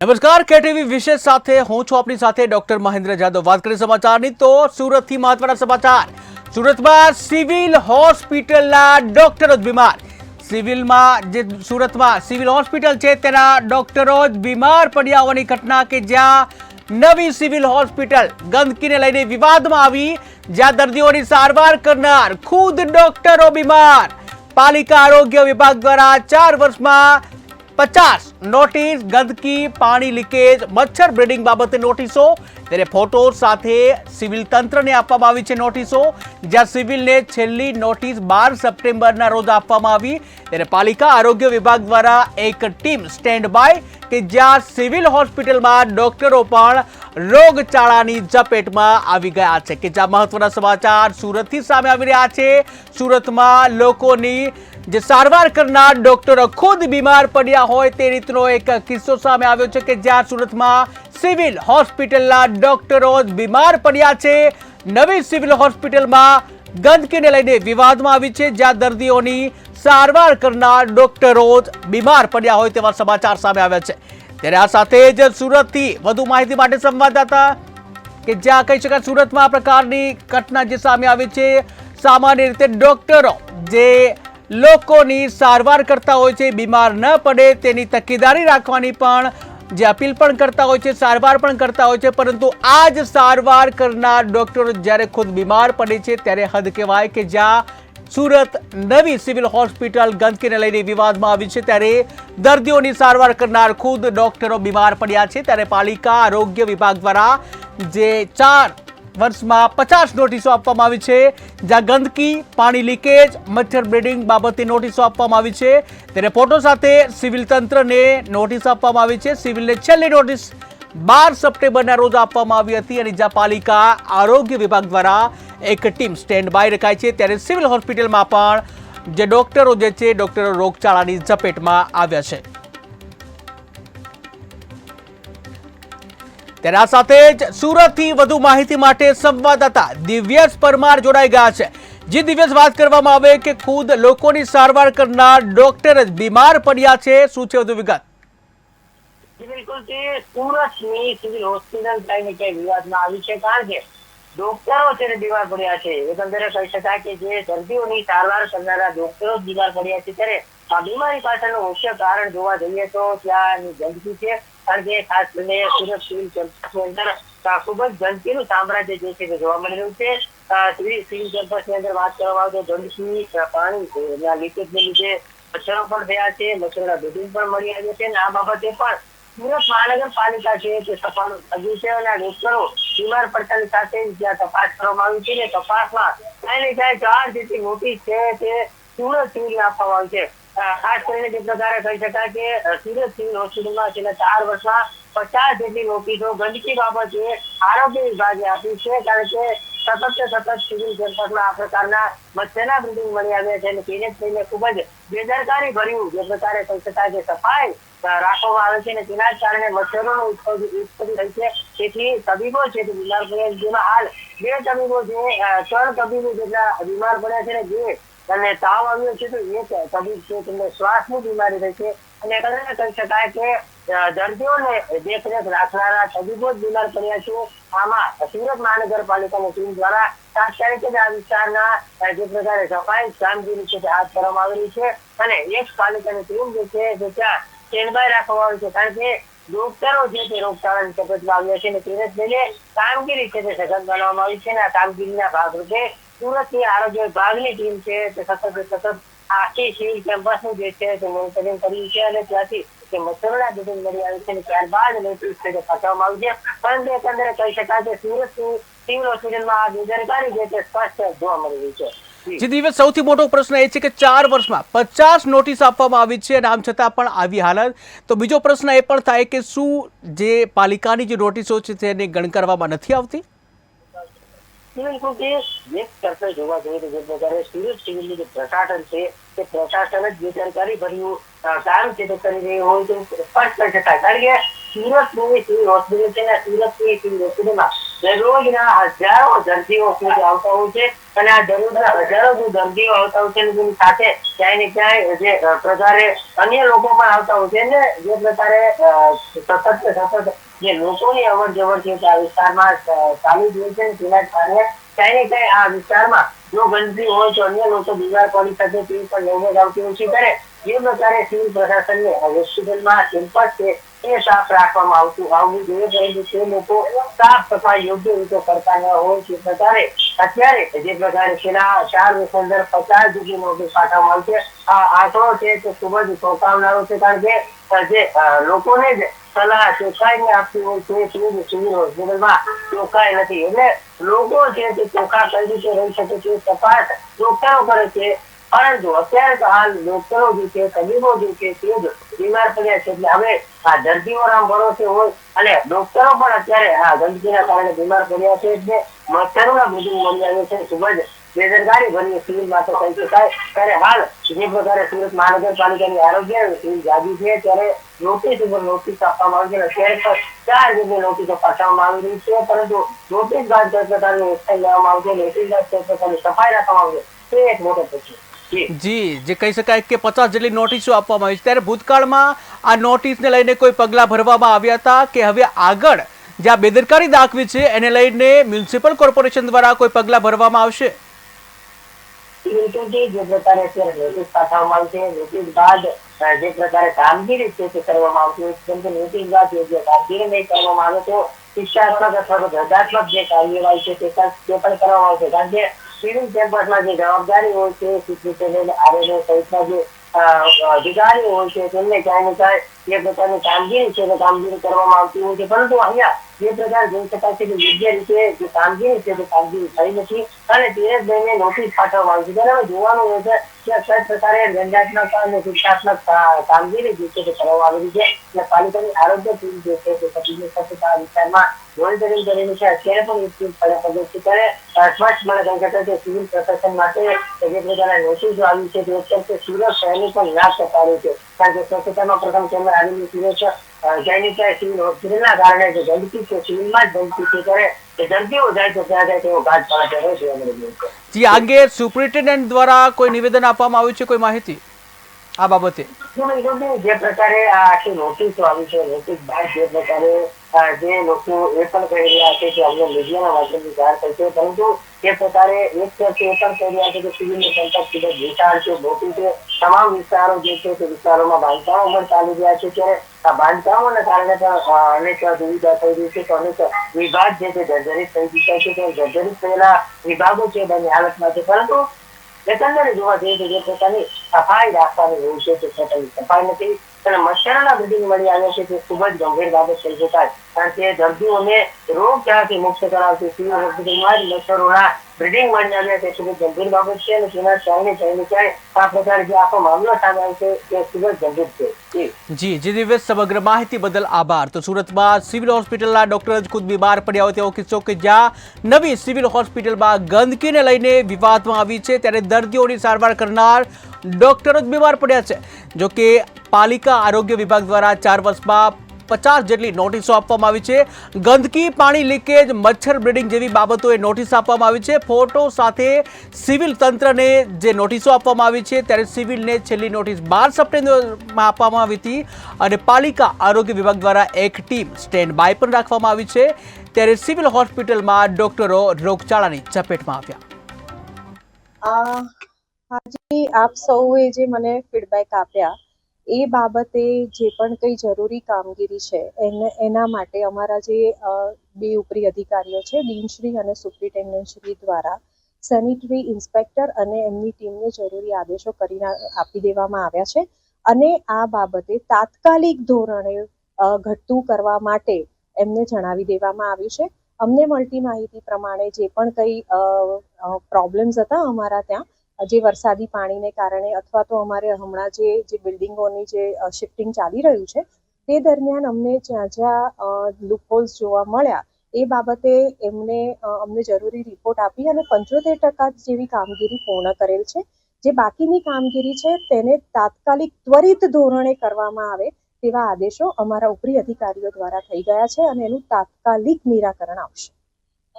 નમસ્કાર, કેટીવી વિશેષ સાથે હું છું આપની સાથે ડોક્ટર મહેન્દ્ર જાદવ। વાત કરીએ સમાચારની તો સુરતથી મહત્વના સમાચાર। સુરતમાં સિવિલ હોસ્પિટલના ડોક્ટરો જ બીમાર। સુરતમાં સિવિલ હોસ્પિટલ છે તેના ડોક્ટરો જ બીમાર પડ્યા હોવાની ઘટના કે જ્યાં નવી સિવિલ હોસ્પિટલ ગંદકીને લઈને વિવાદમાં આવી, જ્યાં દર્દીઓની સારવાર કરનાર ખુદ ડોક્ટરો બીમાર। પાલિકા આરોગ્ય વિભાગ દ્વારા 4 વર્ષમાં 50 નોટિસ, ગંદકી, પાણી લીકેજ, મચ્છર બ્રીડિંગ બાબતે નોટિસો, ત્યારે ફોટો સાથે સિવિલ તંત્રને આપવામાં આવી છે નોટિસો, જ્યાં સિવિલને છેલ્લી નોટિસ 12 સપ્ટેમ્બરના રોજ આપવામાં આવી। ત્યારે પાલિકા આરોગ્ય વિભાગ દ્વારા એક ટીમ સ્ટેન્ડ બાય કે જ્યાં સિવિલ હોસ્પિટલમાં ડોક્ટરો પણ રોગચાળાની ઝપેટમાં આવી ગયા છે કે જ્યાં મહત્વના સમાચાર સુરતથી સામે આવી રહ્યા છે। સુરતમાં લોકોની જે સારવાર કરનાર ડોક્ટરો ખુદ બીમાર પડ્યા હોય તે રીતનો એક કિસ્સો સામે આવ્યો છે કે જ્યાં સુરતમાં સિવિલ હોસ્પિટલના ડોક્ટરો જ બીમાર પડ્યા છે। નવી સિવિલ હોસ્પિટલમાં ગંદકીને લઈને વિવાદમાં આવી છે, જ્યાં દર્દીઓની સારવાર કરનાર ડોક્ટરો જ બીમાર પડ્યા હોય તેવા સમાચાર સામે આવ્યા છે। ત્યારે આ સાથે જ સુરતથી વધુ માહિતી માટે સંવાદદાતા કે જ્યાં કહી શકાય સુરતમાં આ પ્રકારની ઘટના જે સામે આવી છે, સામાન્ય રીતે ડોક્ટરો જે લોકોની સારવાર કરતા હોય છે, બીમાર ન પડે તેની તકેદારી રાખવાની પણ જે અપીલ પણ કરતા હોય છે, સારવાર પણ કરતા હોય છે, પરંતુ આ જ સારવાર કરનાર ડોક્ટરો જ્યારે ખુદ બીમાર પડે છે ત્યારે હદ કહેવાય કે જ્યાં સુરત નવી સિવિલ હોસ્પિટલ ગંદકીને લઈને વિવાદમાં આવી છે, ત્યારે દર્દીઓની સારવાર કરનાર ખુદ ડોક્ટરો બીમાર પડ્યા છે। ત્યારે પાલિકા આરોગ્ય વિભાગ દ્વારા જે 4 વર્ષમાં 50 નોટિસો આપવામાં આવી છે, જ્યાં ગંદકી, પાણી લીકેજ, મચ્છર બ્રીડિંગ બાબતે નોટિસો આપવામાં આવી છે। ત્યારે ફોટો સાથે સિવિલ તંત્રને નોટિસ આપવામાં આવી છે। સિવિલને છેલ્લી નોટિસ 12 સપ્ટેમ્બરના રોજ આપવામાં આવી હતી અને જ્યાં પાલિકા આરોગ્ય વિભાગ દ્વારા એક ટીમ સ્ટેન્ડ બાય રખાઈ છે, ત્યારે સિવિલ હોસ્પિટલમાં પણ જે ડોક્ટરો જે છે ડોક્ટરો રોગચાળાની ઝપેટમાં આવ્યા છે। ત્યારે આ સાથે જ સુરતથી વધુ માહિતી માટે સંવાદદાતા દિવ્યેશ પરમાર જોડાઈ ગયા છે। જે દિવ્યેશ, વાત કરવામાં આવે કે ખુદ લોકોની સારવાર કરનાર ડોક્ટર જ બીમાર પડ્યા છે, શું છે વધુ વિગત? બિલકુલ તે સુરતની સિવિલ હોસ્પિટલ થઈને કે વિવાદમાં આવી છે, કારણ કે ડોક્ટરો છે બીમાર પડ્યા છે। એકંદરે કહી શકાય કે જે દર્દીઓની સારવાર કરનારા ડોક્ટરો જ બીમાર પડ્યા છે, ત્યારે આ બીમારી પાછળનું મુખ્ય કારણ જોવા જઈએ તો ત્યાંની ગંદકી છે। કારણ કે ખાસ કરીને સુરત સિવિલ કેમ્પસની અંદર ખૂબ જ ગંદકીનું સામ્રાજ્ય જે છે તે જોવા મળી રહ્યું છે। સિવિલ કેમ્પસની અંદર વાત કરવામાં આવે તો ગંદકી, પાણી લીકેજને લીધે મચ્છરો પણ થયા છે, મચ્છરોના બ્રીડિંગ પણ મળી આવ્યું છે અને આ બાબતે પણ સુરત મહાનગરપાલિકા છે તે સફાળું કર્યું છે અને ડોક્ટરો બીમાર પડતાની સાથે જ્યાં તપાસ કરવામાં આવી છે ને તપાસમાં કઈ નહીં 4 જેટલી નોટિસ છે તે સુરત સિવિલને આપવામાં આવી છે। ખાસ કરીને જે પ્રકારે કહી શકાય કે સુરત સિવિલ હોસ્પિટલમાં છેલ્લા 4 વર્ષમાં 50 જેટલી નોટિસો ગંદકી બાબતે આરોગ્ય વિભાગે આપી છે, કારણ કે સતત સિવિલ કેમ્પસમાં આ પ્રકારના મચ્છરના બ્રીડિંગ મળી આવ્યા છે અને તેને લઈને ખૂબ જ બેદરકારી ભર્યું જે પ્રકારે કહી શકાય કે સફાઈ રાખવામાં આવે છે અને તેના જ કારણે મચ્છરોનો ઉત્પત્તિ થઈ છે। તેથી તબીબો છે તે બીમાર પડ્યા છે, જેમાં હાલ 2 તબીબો છે, 3 તબીબો જેટલા બીમાર પડ્યા છે અને અને તાવ આવ્યો છે તો એક તબીબ છે તેમને શ્વાસની બીમારી થઈ છે અને કહી શકાય કે દર્દીઓને દેખરેખ રાખનારા તબીબો જ બીમાર પડ્યા છે। આમાં સુરત મહાનગરપાલિકાની ટીમ દ્વારા તાત્કાલિક આ વિસ્તારના જે પ્રકારે સફાઈ કામગીરી છે તે હાથ ધરવામાં આવેલી છે અને એક પાલિકાની ટીમ જે છે તે ત્યાં સ્ટેન્ડ બાય રાખવામાં આવી છે, કારણ કે ડોક્ટરો છે તે રોગચાળાની ઝપેટમાં આવ્યા છે અને તેને જ લઈને કામગીરી છે તે સઘન બનાવવામાં આવી છે અને આ કામગીરીના ભાગરૂપે સુરતની આરોગ્ય વિભાગની ટીમ છે તે સતત આખી સિવિલ કેમ્પસનું જે છે તે મોનિટરિંગ કર્યું છે અને ત્યાંથી તે મચ્છરોના બ્રીડિંગ મળી આવી છે અને ત્યારબાદ નોટિસ છે તે ફસાવવામાં આવી છે। પરંતુ એકંદરે કહી શકાય કે સુરતની સિવિલ હોસ્પિટલમાં આ બેદરકારી જે તે સ્પષ્ટ જોવા મળી રહી છે। જે દિવસ સૌથી મોટો પ્રશ્ન એ છે કે 4 વર્ષમાં 50 નોટિસ આપવામાં આવી છે અને આમ છતાં પણ આવી હાલત, તો બીજો પ્રશ્ન એ પણ થાય કે શું જે પાલિકાની જે નોટિસો છે તેને ગણકારવામાં નથી આવતી? બિલકુલ કે એક તરફે જોવા જોઈએ તો જે પ્રકારે સુરત સિવિલનું જે પ્રશાસન છે તે પ્રશાસન જ બેદરકારી ભર્યું કામ છે તે કરી રહ્યું હોય તો સ્પષ્ટ કરી શકાય, કારણ કે સુરતની સિવિલ હોસ્પિટલ છે ને સુરતની સિવિલ હોસ્પિટલમાં દરરોજના હજારો દર્દીઓ સુધી આવતા હોય છે અને આ દરરોજના હજારો જે દર્દીઓ આવતા હોય છે એની સાથે ક્યાંય ને ક્યાંય જે પ્રકારે અન્ય લોકો પણ આવતા હોય છે ને જે પ્રકારે સતત જે લોકોની અવર જવર છે આ વિસ્તારમાં ચાલુ જ હોય છે તેના કારણે ક્યાંય ને ક્યાંય આ વિસ્તારમાં જો ગંદકી હોય તો અન્ય લોકો બીમાર પડી શકે તેવી પણ નોબત આવતી ઓછી કરે જે પ્રકારે સિવિલ પ્રશાસનને હોસ્પિટલમાં કેમ્પસ છે એ સાફ રાખવામાં આવવું જોઈએ પરંતુ તે લોકો સાફ સફાઈ યોગ્ય રીતે કરતા ન હોય તે પ્રકારે અત્યારે જે પ્રકારે છેલ્લા 4 વર્ષની અંદર 50 જેટલી નોટિસ પાઠવવામાં આવી છે આ આંકડો છે તે ખૂબ જ ચોંકાવનારો છે કારણ કે જે લોકોને જ સલાહ ચોખ્ખાઈને આપતી હોય છે તે સિવિલ હોસ્પિટલમાં ચોખ્ખાઈ નથી એટલે લોકો છે તે ચોખ્ખા કઈ રીતે રહી શકે તે તપાસ ડોક્ટરો કરે છે પરંતુ અત્યારે તો હાલ ડોક્ટરો જે છે તબીબો જે છે તે જ બીમાર પડ્યા છે એટલે હવે આ દર્દીઓ રામ ભરોસે હોય અને ડોક્ટરો પણ અત્યારે આ ગંદકીના કારણે બીમાર પડ્યા છે એટલે મચ્છરોના બ્રીડિંગ મળી આવ્યો છે ખૂબ જ બેદરકારી ભરી સિવિલમાં તો કહી શકાય ત્યારે હાલ જે પ્રકારે સુરત મહાનગરપાલિકાની આરોગ્ય સિવિલ જાગી છે ત્યારે નોટિસ ઉપર નોટિસ આપવામાં આવી છે અત્યારે તો 4 જેટલી નોટિસો પાઠવવામાં આવી રહી છે પરંતુ નોટિસ બાદ કઈ પ્રકારની એક્શન લેવામાં આવશે નોટિસ બાદ કઈ પ્રકારની સફાઈ રાખવામાં આવશે તે એક મોટો પ્રશ્ન છે જી જે કહી શકાય કે 50 જેટલી નોટિસો આપવામાં આવી છે ત્યારે ભૂતકાળમાં આ નોટિસને લઈને કોઈ પગલાં ભરવામાં આવ્યા હતા કે હવે આગળ જે આ બેદરકારી દાખવી છે એને લઈને મ્યુનિસિપલ કોર્પોરેશન દ્વારા કોઈ પગલાં ભરવામાં આવશે? જે પ્રકારે અત્યારે નોટિસ પાઠવવામાં આવી છે નોટિસ બાદ જે પ્રકારે કામગીરી છે તે કરવામાં આવતી હોય છે કેમ કે નોટિસ બાદ યોગ્ય કામગીરી નહીં કરવામાં આવે તો શિક્ષાત્મક અથવા તો દંડાત્મક જે કાર્યવાહી છે તે પણ કરવામાં આવશે કારણ કે સિવિલ કેમ્પસમાં જે જવાબદારી હોય છે સુપ્રિન્ટેન્ડન્ટ આરએનઓ સહિતના જે અધિકારીઓ હોય છે તેમને ક્યાંય ને ક્યાંય જે પ્રકારની કામગીરી છે તે કામગીરી કરવામાં આવતી હોય છે પરંતુ અહીંયા જે પ્રકાર જોઈ શકાય છે કે યોગ્ય રીતે જે કામગીરી છે તે કામગીરી થઈ નથી અને તેને જ લઈને નોટિસ પાઠવવામાં આવી છે ત્યારે જોવાનું હોય છે કે કઈ પ્રકારે દંડાત્મક અને શિક્ષાત્મક કામગીરી જે છે તે કરવામાં આવેલી છે અને પાલિકાની આરોગ્ય ટીમ જે છે તે તબીબી સાથે આ વિસ્તારમાં મોનિટરિંગ કરેલું છે અત્યારે પણ એક ટીમ પ્રદર્શિત કરે સ્પષ્ટપણે કહી શકાય કે સિવિલ પ્રશાસન માટે જે પ્રકારના નોટિસો આવી છે તે અત્યારે સુરત શહેરની પણ ના કપાડ્યું છે કારણ કે સ્વચ્છતામાં પ્રથમ કેન્દ્ર આવેલું સુરત જૈનિક સિવિલ હોસ્પિટલના કારણે જે ગંદકી છે સિવિલમાં જ ગંદકી છે ત્યારે દર્દીઓ જાય તો ત્યાં જાય તેઓ ઘાટ પાડે છે જી આ અંગે સુપ્રિન્ટેન્ડન્ટ દ્વારા કોઈ નિવેદન આપવામાં આવ્યું છે કોઈ માહિતી આ બાબતે? જે પ્રકારે આ આખી નોટિસો આવી છે નોટિસ બાદ જે પ્રકારે જે લોકો એ પણ કહી રહ્યા છે કે અમને મીડિયાના માધ્યમથી જાણ થઈ છે પરંતુ એ પ્રકારે એક તરફ એ પણ કહી રહ્યા છે કે સિવિલની સંખ્યા ખૂબ જ વિશાળ છે મોટી છે તમામ વિસ્તારો જે છે તે વિસ્તારોમાં બાંધકામો પણ ચાલી રહ્યા છે ત્યારે આ બાંધકામોના કારણે પણ અનેક દુવિધા થઈ રહી છે તો અનેક વિભાગ જે છે જર્જરિત થઈ ચૂક્યા છે તો જર્જરિત થયેલા વિભાગો છે તેની હાલતમાં છે પરંતુ એકંદરે જોવા જઈએ તો જે પ્રકારની સફાઈ રાખવાની હોય છે તે પ્રકારની સફાઈ નથી અને મચ્છરોના બ્રીડિંગ મળી આવે છે તે ખૂબ જ ગંભીર બાબત થઈ શકાય કારણ કે દર્દીઓને રોગ ક્યાંથી મુક્ત કરાવતી સિવિલ હોસ્પિટલમાં જ મચ્છરોના બ્રીડિંગ મળી આવ્યા તે ખૂબ જ ગંભીર બાબત છે અને તેના ક્યાંય આ પ્રકારે જે આખો મામલો સામે આવે છે તે ખૂબ જ ગંભીર છે જી દિવ્યેશ સમગ્ર માહિતી બદલ આભાર. તો સુરતમાં સિવિલ હોસ્પિટલના ડોક્ટર જ ખુદ બીમાર પડ્યા હોય તેવો કિસ્સો કે જ્યાં નવી સિવિલ હોસ્પિટલમાં ગંદકીને લઈને વિવાદમાં આવી છે ત્યારે દર્દીઓની સારવાર કરનાર ડોક્ટરો જ બીમાર પડ્યા છે. જો કે પાલિકા આરોગ્ય વિભાગ દ્વારા 4 વર્ષમાં 50 જેટલી નોટિસો આપવામાં આવી છે. ગંદકી, પાણી લીકેજ, મચ્છર બ્રીડિંગ જેવી બાબતોએ નોટિસ આપવામાં આવી છે. ફોટો સાથે સિવિલ તંત્રને જે નોટિસો આપવામાં આવી છે ત્યારે સિવિલને છેલ્લી નોટિસ 12 સપ્ટેમ્બરમાં આપવામાં આવી હતી અને પાલિકા આરોગ્ય વિભાગ દ્વારા એક ટીમ સ્ટેન્ડ બાય પણ રાખવામાં આવી છે. ત્યારે સિવિલ હોસ્પિટલમાં ડોક્ટરો રોગચાળાની ચપેટમાં આવ્યા. આજે આપ સૌએ જે મને ફીડબેક આપ્યા એ બાબતે જે પણ કંઈ જરૂરી કામગીરી છે એના માટે અમારા જે 2 ઉપરી અધિકારીઓ છે ડીનશ્રી અને સુપ્રિન્ટેન્ડન્ટશ્રી દ્વારા સેનિટરી ઇન્સ્પેક્ટર અને એમની ટીમને જરૂરી આદેશો કરીને આપી દેવામાં આવ્યા છે અને આ બાબતે તાત્કાલિક ધોરણે ઘટતું કરવા માટે એમને જણાવી દેવામાં આવ્યું છે. અમને મળતી માહિતી પ્રમાણે જે પણ કંઈ પ્રોબ્લેમ્સ હતા અમારા ત્યાં જે વરસાદી પાણીને કારણે અથવા તો અમારે હમણાં જે બિલ્ડિંગોની જે શિફ્ટિંગ ચાલી રહ્યું છે તે દરમિયાન અમને જ્યાં લૂપહોલ્સ જોવા મળ્યા એ બાબતે અમને જરૂરી રિપોર્ટ આપી અને 75% જેવી કામગીરી પૂર્ણ કરેલ છે. જે બાકીની કામગીરી છે તેને તાત્કાલિક ત્વરિત ધોરણે કરવામાં આવે તેવા આદેશો અમારા ઉપરી અધિકારીઓ દ્વારા થઈ ગયા છે અને એનું તાત્કાલિક નિરાકરણ આવશે.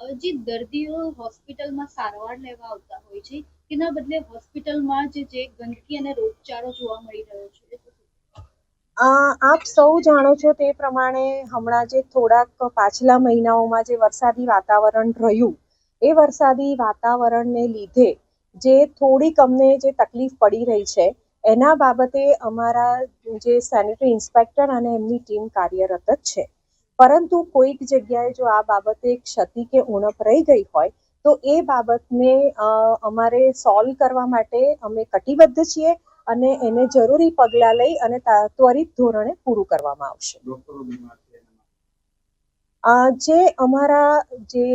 જે દર્દીઓ હોસ્પિટલમાં સારવાર લેવા આવતા હોય છે તેના બદલે હોસ્પિટલમાં જે ગંદકી અને રોગચાળો જોવા મળી રહ્યો છે? આપ સૌ જાણો છો તે પ્રમાણે હમણાં જે થોડાક પાછલા મહિનાઓમાં જે વરસાદી વાતાવરણ રહ્યું એ વરસાદી વાતાવરણને લીધે જે થોડીક અમને જે તકલીફ પડી રહી છે એના બાબતે અમારા જે સેનિટરી ઇન્સ્પેક્ટર અને એમની ટીમ કાર્યરત જ છે. પરંતુ કોઈક જગ્યાએ જો આ બાબતે ક્ષતિ કે ઉણપ રહી ગઈ હોય તો એ બાબતને અમારે સોલ્વ કરવા માટે અમે કટિબદ્ધ છીએ અને એને જરૂરી પગલાં લઈ અને ત્વરિત ધોરણે પૂરું કરવામાં આવશે. જે અમારા જે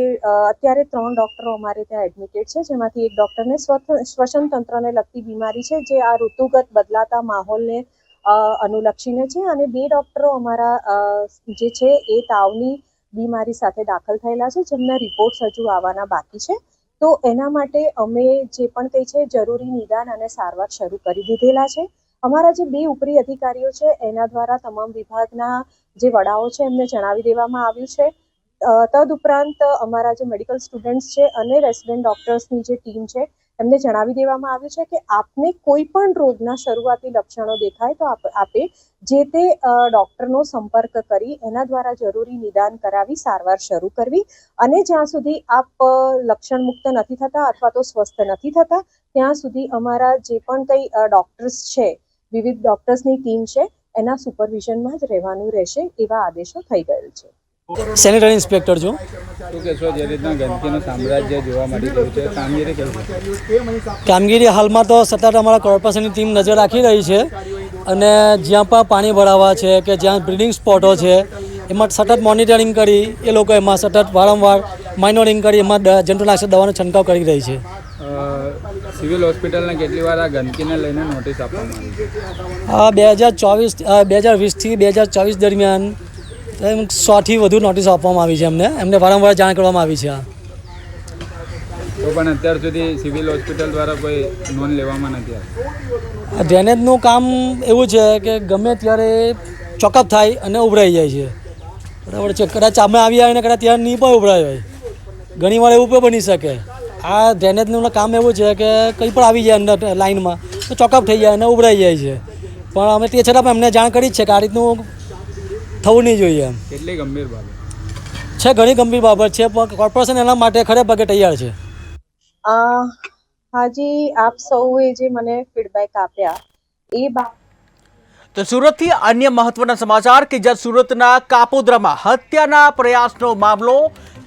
અત્યારે 3 ડૉક્ટરો અમારે ત્યાં એડમિટેડ છે, જેમાંથી એક ડૉક્ટરને શ્વસન તંત્રને લગતી બીમારી છે જે આ ઋતુગત બદલાતા માહોલને અનુલક્ષીને છે, અને 2 ડૉક્ટરો અમારા જે છે એ તાવની બીમારી સાથે દાખલ થયેલા છે, જેમના રિપોર્ટ્સ હજુ આવવાના બાકી છે. તો એના માટે અમે જે પણ કંઈ છે જરૂરી નિદાન અને સારવાર શરૂ કરી દીધેલા છે. અમારા જે 2 ઉપરી અધિકારીઓ છે એના દ્વારા તમામ વિભાગના જે વડાઓ છે એમને જણાવી દેવામાં આવ્યું છે. તદુપરાંત અમારા જે મેડિકલ સ્ટુડન્ટ્સ છે અને રેસિડેન્ટ ડૉક્ટર્સની જે ટીમ છે એમને જણાવી દેવામાં આવ્યું છે કે આપને કોઈ પણ રોગના શરૂઆતી લક્ષણો દેખાય તો આપે જે તે ડૉક્ટરનો સંપર્ક કરી એના દ્વારા જરૂરી નિદાન કરાવી સારવાર શરૂ કરવી, અને જ્યાં સુધી આપ લક્ષણ મુક્ત નથી થતા અથવા તો સ્વસ્થ નથી થતા ત્યાં સુધી અમારા જે પણ કંઈ ડૉક્ટર્સ છે, વિવિધ ડૉક્ટર્સની ટીમ છે એના સુપરવિઝનમાં જ રહેવાનું રહેશે એવા આદેશો થઈ ગયેલ છે. સેનિટરી ઇન્સ્પેક્ટર છું. શું કહેશો, જે રીતના ગંદકીનું સામ્રાજ્ય જોવા મળી રહ્યું છે, કામગીરી કેવી છે? કામગીરી હાલમાં તો સતત અમારા કોર્પોરેશનની ટીમ નજર રાખી રહી છે, અને જ્યાં પણ પાણી ભરાવા છે કે જ્યાં બ્રીડિંગ સ્પોટો છે એમાં સતત મોનિટરિંગ કરી એ લોકો એમાં સતત વારંવાર મોનિટરિંગ કરી એમાં જંતુનાશક દવાનો છંટકાવ કરી રહી છે. સિવિલ હોસ્પિટલને કેટલી વાર આ ગંદકીને લઈને નોટિસ આપવામાં આવી? 2020થી 2024 દરમિયાન 100થી વધુ નોટિસ આપવામાં આવી છે. એમને વારંવાર જાણ કરવામાં આવી છે. તો પણ અત્યાર સુધી સિવિલ હોસ્પિટલ દ્વારા કોઈ નોંધ લેવામાં નથી આવી. ડ્રેનેજનું કામ એવું છે કે ગમે ત્યારે ચોકઅપ થાય અને ઉભરાઈ જાય છે. બરાબર છે. કદાચ અમે આવી આવીને કદાચ ત્યાં નહીં પણ ઉભરાય હોય, ઘણી વાર એવું પણ બની શકે. આ ડ્રેનેજનું કામ એવું છે કે કંઈ પણ આવી જાય અંદર લાઇનમાં તો ચોકઅપ થઈ જાય અને ઉભરાઈ જાય છે. પણ અમે તે છતાં પણ એમને જાણ કરી જ છે કે આ રીતનું થવું નહીં જોઈએ. કેટલી ગંભીર બાબત છે? ઘણી ગંભીર બાબત છે, પણ કોર્પોરેશન એના માટે ખરે પગે તૈયાર છે. હાજી, આપ સૌએ જે મને ફીડબેક આપ્યા એ તો સુરતથી અન્ય મહત્વના સમાચાર કે જ્યાં સુરતના કાપોદ્રામાં હત્યાના પ્રયાસનો મામલો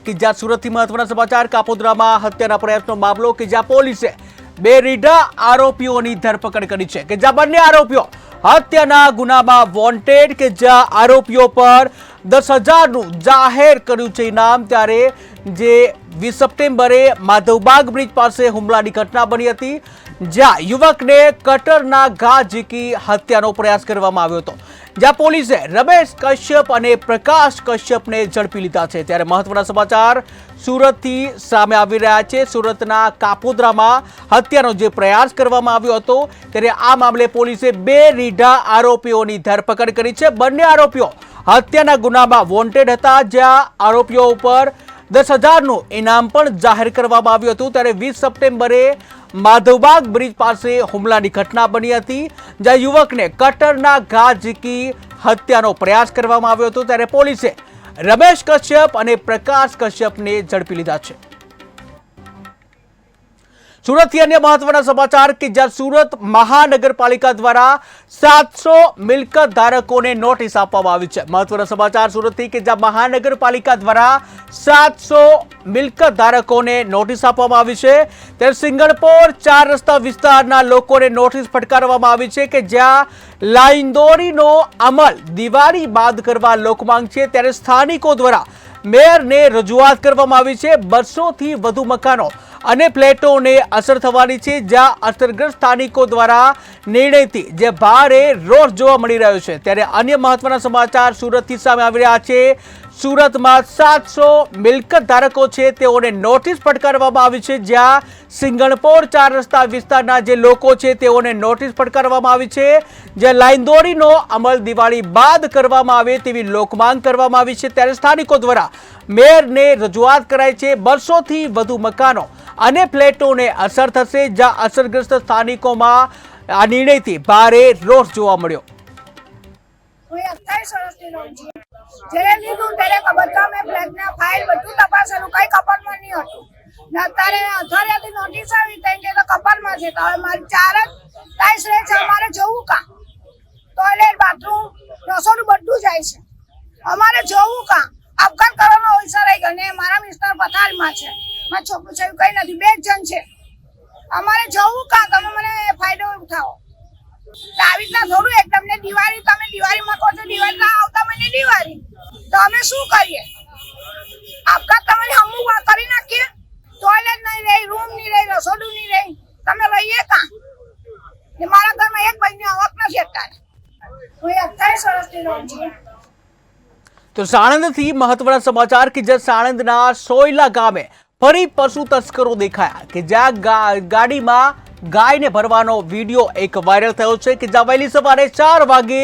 કે જ્યાં સુરતથી મહત્વના સમાચાર કાપોદ્રામાં હત્યાના પ્રયાસનો મામલો કે જ્યાં પોલીસે 2 રીઢા આરોપીઓની ધરપકડ કરી છે, કે જ્યાં બંને આરોપીઓ હત્યાના ગુનામાં વોન્ટેડ, કે જ્યાં આરોપીઓ પર 10,000નું જાહેર કર્યું છે ઇનામ. ત્યારે જે 20 સપ્ટેમ્બરે માધવબાગ બ્રિજ પાસે હુમલાની ઘટના બની હતી, જ્યાં યુવકને કટરના ઘા ઝીકી હત્યાનો પ્રયાસ કરવામાં આવ્યો હતો, જ્યાં પોલીસે રમેશ કશ્યપ અને પ્રકાશ કશ્યપને ઝડપી લીધા છે. ત્યારે મહત્વના સમાચાર સુરતથી સામે આવી રહ્યા છે. સુરતના કાપોદ્રામાં હત્યાનો જે પ્રયાસ કરવામાં આવ્યો હતો ત્યારે આ મામલે પોલીસે 2 રીઢા આરોપીઓની ધરપકડ કરી છે. બંને આરોપીઓ હત્યાના ગુનામાં વોન્ટેડ હતા, જ્યાં આરોપીઓ ઉપર 10,000નું ઇનામ પણ જાહેર કરવામાં આવ્યું હતું. ત્યારે 20 સપ્ટેમ્બરે માધવબાગ બ્રિજ પાસે હુમલાની ઘટના બની હતી, જ્યાં યુવકને કટરના ઘા ઝીકી હત્યાનો પ્રયાસ કરવામાં આવ્યો હતો. ત્યારે પોલીસે રમેશ કશ્યપ અને પ્રકાશ કશ્યપને ઝડપી લીધા છે. સુરતથી અન્ય મહત્વના સમાચાર કે જ્યાં સુરત મહાનગરપાલિકા દ્વારા 700 મિલકત ધારકોને નોટિસ આપવામાં આવી છે. મહત્વના સમાચાર સુરતથી કે જ્યાં મહાનગરપાલિકા દ્વારા 700 મિલકત ધારકોને નોટિસ આપવામાં આવી છે. ત્યારે સિંગણપોર 4 રસ્તા વિસ્તારના લોકોને નોટિસ ફટકારવામાં આવી છે, કે જ્યાં લાઈનદોરીનો અમલ દિવાળી બાદ કરવા લોકમાંગ છે. ત્યારે સ્થાનિકો દ્વારા મેયરને રજૂઆત કરવામાં આવી છે. 200થી વધુ મકાનો અને ફ્લેટોને અસર થવાની છે, જ્યાં અસરગ્રસ્ત સ્થાનિકો દ્વારા નિર્ણયથી જે ભારે રોષ જોવા મળી રહ્યો છે। ત્યારે અન્ય મહત્વના સમાચાર સુરતથી સામે આવી રહ્યા છે। સુરતમાં 700 મિલકત ધારકો છે તેઓને નોટિસ ફટકારવામાં આવી છે, જ્યાં સિંગણપોર 4 રસ્તા વિસ્તારના જે લોકો છે તેઓને નોટિસ ફટકારવામાં આવી છે, જ્યાં લાઈનદોરીનો અમલ દિવાળી બાદ કરવામાં આવે તેવી લોકમાંગ કરવામાં આવી છે। ત્યારે સ્થાનિકો દ્વારા મેયરને રજૂઆત કરાઈ છે। 200 થી વધુ મકાનો અને ફ્લેટોને અસર થશે, જ્યાં અસરગ્રસ્ત સ્થાનિકોમાં આ નિર્ણયથી ભારે રોષ જોવા મળ્યો। હું 28 વર્ષની રહું છું। જ્યારે લીધું ત્યારે બધા મેં ફ્લેટના ફાઇલ બધું તપાસેલું, કઈ કપાટમાં નહીં હતું ને અત્યારે અઠવાડિયાથી નોટિસ આવી ત્યાં કે કપાટમાં છે। તો હવે મારી 4 જ ટાઈસ રહે છે, અમારે જવું કાં? ટોયલેટ, બાથરૂમ, રસોડું બધું જાય છે, અમારે જવું કાં? આપઘાત કરવાનો અવસર આવી ગયો ને મારા મિસ્ટર પથારીમાં છે, મારા છોકરું છે કંઈ નથી, 2 જ જણ છે, અમારે જવું કાં? તમે મને ફાયદો ઉઠાવો। આવી રીતના થોડું એક તમને દિવાળી, તમે દિવાળીમાં કહો છો દિવાળી ના આવતા મહિને દિવાળી, તો અમે શું કરીએ? આપઘાત તમારી હમું કરી નાખીએ, ટોયલેટ નહીં રહી, રૂમ નહીં રહી, રસોડું નહીં રહી, તમે રહીએ કાં? મારા ઘરમાં એક ભાઈની આવક નથી અત્યારે। હું 28 વર્ષની રહું છું। તો સાણંદથી મહત્વના સમાચાર કે જે સાણંદના સોયલા ગામે ફરી પશુ તસ્કરો દેખાયા કે જ્યાં ગાડીમાં ગાયને ભરવાનો વિડીયો એક વાયરલ થયો છે કે જ્યાં વહેલી સવારે 4 વાગે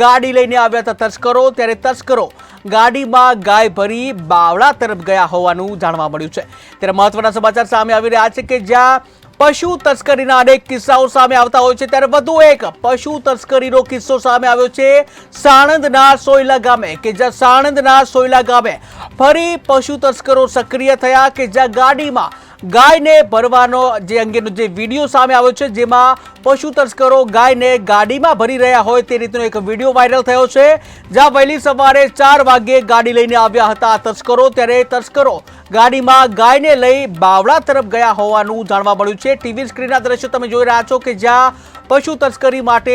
ગાડી લઈને આવ્યા હતા તસ્કરો। ત્યારે તસ્કરો ગાડીમાં ગાય ભરી બાવળા તરફ ગયા હોવાનું જાણવા મળ્યું છે। ત્યારે મહત્વના સમાચાર સામે આવી રહ્યા છે કે જ્યાં પશુ તસ્કરીના અનેક કિસ્સાઓ સામે આવતા હોય છે, ત્યારે વધુ એક પશુ તસ્કરીનો કિસ્સો સામે આવ્યો છે સાણંદના સોયલા ગામે કે જ્યાં સાણંદના સોયલા ગામે ફરી પશુ તસ્કરો સક્રિય થયા કે જ્યાં ગાડીમાં ગાયને ભરવાનો જે અંગેનો જે વિડીયો સામે આવ્યો છે, જેમાં પશુ તસ્કરો ગાયને ગાડીમાં ભરી રહ્યા હોય તે રીતનો એક વિડીયો વાયરલ થયો છે, જ્યાં વહેલી સવારે 4 વાગે ગાડી લઈને આવ્યા હતા તસ્કરો। ત્યારે તસ્કરો ગાડીમાં ગાયને લઈ બાવળા તરફ ગયા હોવાનું જાણવા મળ્યું છે। ટીવી સ્ક્રીનના દ્રશ્યો તમે જોઈ રહ્યા છો કે જ્યાં પશુ તસ્કરી માટે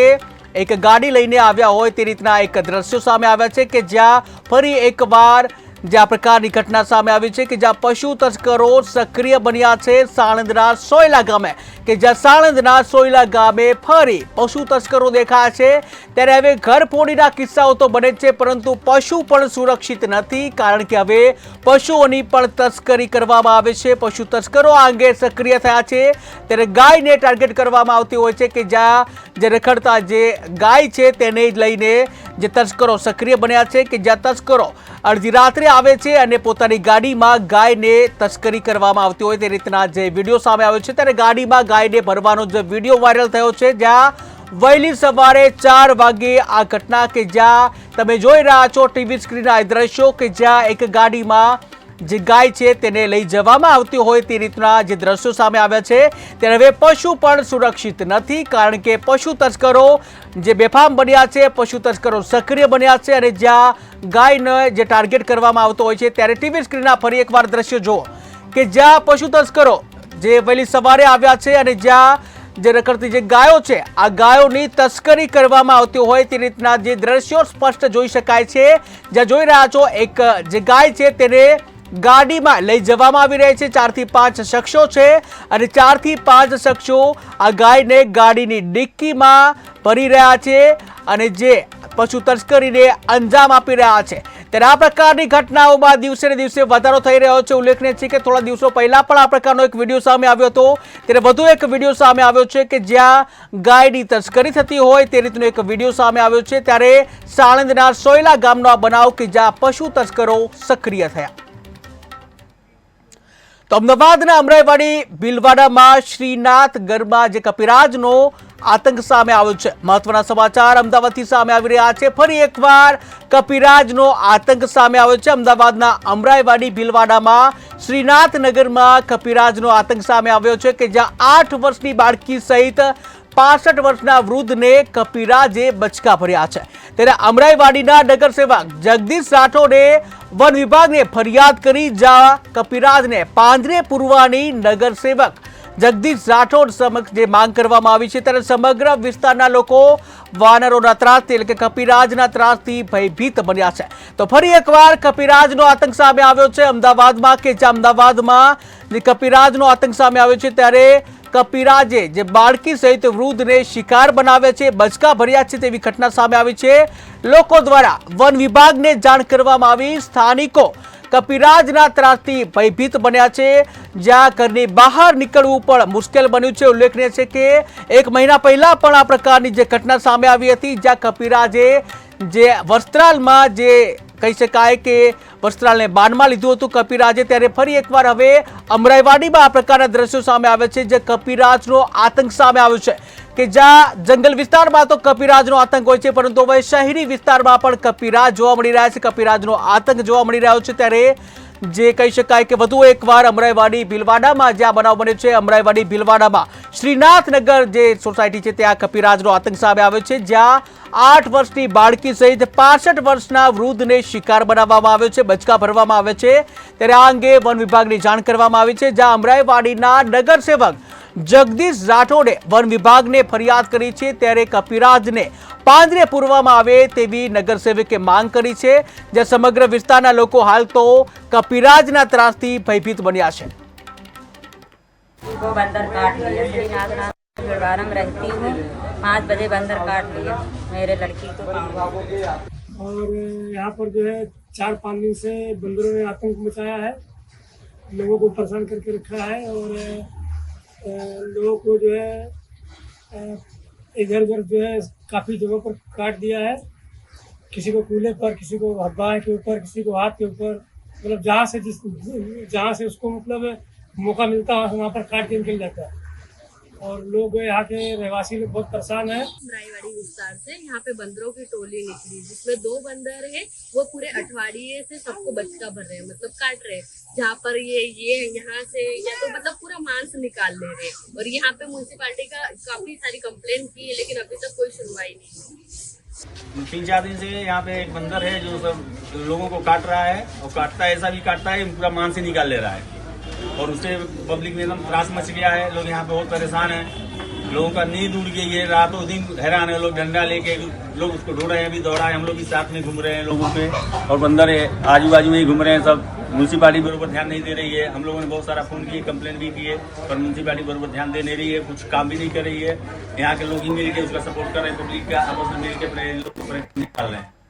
એક ગાડી લઈને આવ્યા હોય તે રીતના એક દ્રશ્યો સામે આવ્યા છે કે જ્યાં ફરી એકવાર જે આ પ્રકારની ઘટના સામે આવી છે કે જ્યાં પશુ તસ્કરો સક્રિય બન્યા છે સાણંદના સોયલા ગામે કે જ્યાં સાણંદના સોયલા ગામે ફરી પશુ તસ્કરો દેખાયા છે। ત્યારે હવે ઘરફોડીના કિસ્સાઓ તો બને છે, પરંતુ પશુ પણ સુરક્ષિત નથી, કારણ કે હવે પશુઓની પણ તસ્કરી કરવામાં આવે છે। પશુ તસ્કરો આ અંગે સક્રિય થયા છે। ત્યારે ગાયને ટાર્ગેટ કરવામાં આવતી હોય છે કે જ્યાં જે રખડતા જે ગાય છે તેને લઈને જે તસ્કરો સક્રિય બન્યા છે કે જ્યાં તસ્કરો અડધી રાત્રે આવે છે અને પોતાની ગાડીમાં ગાયને તસ્કરી કરવામાં આવતી હોય તે રીતના જે વિડીયો સામે આવ્યો છે। ત્યારે ગાડીમાં ગાયને ભરવાનો જે વિડીયો વાયરલ થયો છે, જ્યાં વહેલી સવારે 4 વાગે આ ઘટના કે જ્યાં તમે જોઈ રહ્યા છો ટીવી સ્ક્રીનના એ દ્રશ્યો કે જ્યાં એક ગાડીમાં જે ગાય છે તેને લઈ જવામાં આવતી હોય તે રીતના જે દ્રશ્યો સામે આવ્યા છે। ત્યારે હવે પશુ પણ સુરક્ષિત નથી, કારણ કે પશુ તસ્કરો જે બેફામ બન્યા છે, પશુ તસ્કરો સક્રિય બન્યા છે અને જ્યાં ગાયને જે ટાર્ગેટ કરવામાં આવતો હોય છે। ત્યારે ટીવી સ્ક્રીનના ફરી એકવાર દ્રશ્યો જુઓ કે જ્યાં પશુ તસ્કરો જે વહેલી સવારે આવ્યા છે અને જ્યાં જે રખડતી જે ગાયો છે આ ગાયોની તસ્કરી કરવામાં આવતી હોય તે રીતના જે દ્રશ્યો સ્પષ્ટ જોઈ શકાય છે। જ્યાં જોઈ રહ્યા છો એક જે ગાય છે તેને ગાડીમાં લઈ જવામાં આવી રહી છે। 4 થી 5 શખ્સો છે અને 4 થી 5 શખ્સો આ ગાયને ગાડીની ડિક્કીમાં ભરી રહ્યા છે અને જે પશુ તસ્કરીને અંજામ આપી રહ્યા છે। ત્યારે આ પ્રકારની ઘટનાઓમાં દિવસે ને દિવસે વધારો થઈ રહ્યો છે। ઉલ્લેખનીય છે કે થોડા દિવસો પહેલા પણ આ પ્રકારનો એક વિડીયો સામે આવ્યો હતો। ત્યારે વધુ એક વિડીયો સામે આવ્યો છે કે જ્યાં ગાયની તસ્કરી થતી હોય તે રીતનો એક વિડીયો સામે આવ્યો છે। ત્યારે સાણંદના સોયલા ગામનો આ બનાવ કે જ્યાં પશુ તસ્કરો સક્રિય થયા। તો અમદાવાદના અમરાઈવાડી ભીલવાડામાં શ્રીનાથ ગરમાં જે કપિરાજનો આતંક સામે આવ્યો છે। મહત્વના સમાચાર અમદાવાદથી સામે આવી રહ્યા છે। ફરી એકવાર કપિરાજનો આતંક સામે આવ્યો છે। અમદાવાદના અમરાઈવાડી ભીલવાડામાં શ્રીનાથ નગરમાં કપિરાજનો આતંક સામે આવ્યો છે કે જ્યાં 8 વર્ષની બાળકી સહિત 65 વર્ષના વૃદ્ધને કપિરાજે બચકા ભર્યા છે। ત્યારે અમરાઈવાડીના નગરસેવક જગદીશ રાઠોડે वन विभाग ने फरियाद करी, जहां कपिराज ने પાંજરે પૂરવાની નગરસેવક જગદીશ રાઠોડ સમક્ષ જે માંગ કરવામાં આવી છે, ત્યારે સમગ્ર વિસ્તારના લોકો વાનરોના ત્રાસથી એટલે કે કપિરાજના ત્રાસથી ભયભીત બન્યા છે. તો ફરી એકવાર કપિરાજનો આતંક સામે આવ્યો છે અમદાવાદમાં, કે જે અમદાવાદમાં જે કપિરાજનો આતંક સામે આવ્યો છે, ત્યારે કપિરાજે જે બાળકી સહિત વૃદ્ધને શિકાર બનાવ્યા છે, બચકા ભર્યા છે તેવી ઘટના સામે આવી છે. લોકો દ્વારા વન વિભાગને જાણ કરવામાં આવી. સ્થાનિકો કપિરાજના ત્રાસથી ભયભીત બન્યા છે, જ્યાં ઘરની બહાર નીકળવું પણ મુશ્કેલ બન્યું છે. ઉલ્લેખનીય છે કે 1 મહિના પહેલા પણ આ પ્રકારની જે ઘટના સામે આવી હતી, જ્યાં કપિરાજે જે વસ્ત્રાલમાં જે કહી શકાય કે વસ્ત્રાલને બાનમાં લીધું હતું કપિરાજે, ત્યારે ફરી એકવાર હવે અમરાઈવાડીમાં આ પ્રકારના દ્રશ્યો સામે આવે છે, જે કપિરાજનો આતંક સામે આવ્યો છે, કે જ્યાં જંગલ વિસ્તારમાં તો કપિરાજનો આતંક હોય છે, પરંતુ હવે શહેરી વિસ્તારમાં પણ કપિરાજ જોવા મળી રહ્યા છે, કપિરાજનો આતંક જોવા મળી રહ્યો છે. ત્યારે જે કહી શકાય કે વધુ એકવાર અમરાઈવાડી ભીલવાડામાં જ્યાં બનાવ બન્યો છે, અમરાઈવાડી ભીલવાડામાં શ્રીનાથનગર જે સોસાયટી છે ત્યાં કપિરાજનો આતંક સામે આવ્યો છે, જ્યાં 8 વર્ષની બાળકી સહિત 65 વર્ષના વૃદ્ધને શિકાર બનાવવામાં આવ્યો છે, બચકા ભરવામાં આવે છે. ત્યારે આ અંગે વન વિભાગની જાણ કરવામાં આવી છે, જ્યાં અમરાઈવાડીના નગરસેવક જગદીશ રાઠોડે વન વિભાગને ફરિયાદ કરી છે. ત્યારે કપિરાજને પાંજરે પૂરવામાં આવે તેવી નગરસેવકે માંગ કરી છે, જ્યાં સમગ્ર વિસ્તારના લોકો હાલ તો કપિરાજના ત્રાસથી ભયભીત બન્યા છે. को बंदर काट लिया। श्रीनाथ गुरुद्वारा में रहती हूँ, 5 बजे बंदर काट लिया मेरे लड़की को। और यहाँ पर जो है 4-5 दिन से बंदरों ने आतंक मचाया है, लोगों को परेशान करके रखा है और लोगों को जो है इधर उधर जो है काफ़ी जगहों पर काट दिया है, किसी को कूल्हे पर, किसी को बाएं के ऊपर, किसी को हाथ के ऊपर, मतलब जहाँ से उसको मतलब मौका मिलता है वहाँ पर काट के निकल जाता है. और लोग यहाँ के रहवासी लोग बहुत परेशान हैं. अमराईवाड़ी विस्तार से यहाँ पे बंदरों की टोली निकली, जिसमें 2 बंदर है, वो पूरे अठवाडिये से सबको बचका भर रहे हैं, मतलब काट रहे हैं. जहाँ पर ये यहाँ से या तो मतलब पूरा मांस निकाल ले रहे हैं. और यहाँ पे म्यूनसिपालिटी का काफी सारी कंप्लेंट की है, लेकिन अभी तक कोई सुनवाई नहीं. 3-4 दिन से यहाँ पे एक बंदर है जो सब लोगों को काट रहा है, और काटता है ऐसा भी काटता है पूरा मांस ही निकाल ले रहा है, और उससे पब्लिक में एकदम त्रास मच गया है. लोग यहाँ पे बहुत परेशान हैं, लोगों का नींद उड़ गई है, रातों दिन हैरान है. लोग डंडा लेके लोग उसको ढूंढ रहे हैं, अभी दौड़ा है, हम लोग भी साथ में घूम रहे हैं लोगों पे, और बंदर आजू बाजू में ही घूम रहे हैं सब. म्यूनसिपालिटी बराबर ध्यान नहीं दे रही है. हम लोगों ने बहुत सारा फोन किए, कंप्लेन भी किए, पर म्यूनसिपालिटी बराबर ध्यान दे नहीं रही है, कुछ काम भी नहीं कर रही है. यहाँ के लोग ही मिल के उसका सपोर्ट कर रहे हैं, पब्लिक का आपस में मिल के अपने लोग को निकाल रहे हैं.